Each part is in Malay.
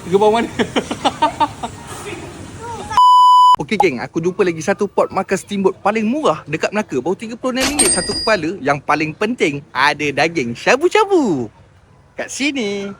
Ke bawah mana? Okey geng, aku jumpa lagi satu pot makan steamboat paling murah dekat Melaka. Baru RM36 satu kepala. Yang paling penting, ada daging syabu-syabu kat sini.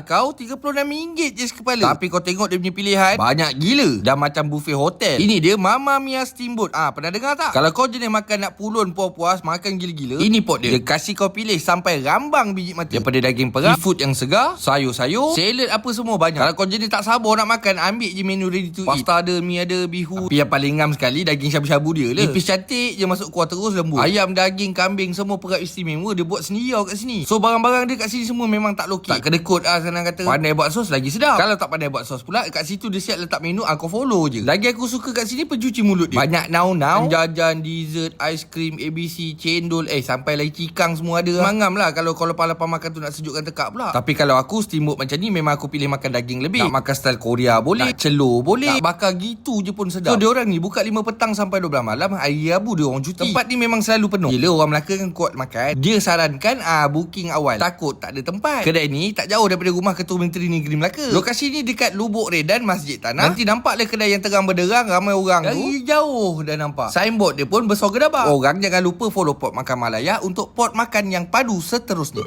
Kau RM36 je sekepala. Tapi kau tengok dia punya pilihan, banyak gila. Dah macam buffet hotel. Ini dia Mama Mia Steamboat. Pernah dengar tak? Kalau kau jenis makan nak pulun puas-puas, makan gila-gila, ini pot dia. Dia kasih kau pilih sampai rambang biji mata. Daripada daging perah, seafood yang segar, sayur-sayur, salad apa semua banyak. Kalau kau jenis tak sabar nak makan, ambil je menu ready to eat. Pasta ada, mie ada, bihun. Tapi yang paling ngam sekali, daging syabu-syabu dia lah. Nipis cantik je, masuk kuah terus lembut. Ayam, daging, kambing, semua perap istimewa. Dia buat sendiri kat sini. So barang-barang dia kat sini semua memang tak lokal. Tak kedekut senang kata. Pandai buat sos lagi sedap. Kalau tak pandai buat sos pula, kat situ dia siap letak menu, kau follow je. Lagi aku suka kat sini pencuci mulut dia. Banyak now jajan, dessert, aiskrim, ABC, cendol, sampai lagi cikang semua ada. Mangam lah kalau kau lepas-lepas makan tu nak sejukkan tekak pula. Tapi kalau aku steamboat macam ni, memang aku pilih makan daging lebih. Nak makan style Korea boleh, nak celur boleh, nak bakar gitu je pun sedap. So diorang ni buka 5 petang sampai 12 malam. Hari Rabu dia orang cuti. Tempat ni memang selalu penuh. Gila orang Melaka kan kuat makan. Dia sarankan booking awal, takut tak ada tempat. Kedai ni tak jauh daripada rumah Ketua Menteri Negeri Melaka. Lokasi ni dekat Lubuk Redan, Masjid Tanah. Nanti nampaklah kedai yang terang benderang, ramai orang dari jauh dah nampak. Signboard dia pun besar gedabak. Orang jangan lupa follow Pot Makan Malaya untuk pot makan yang padu seterusnya.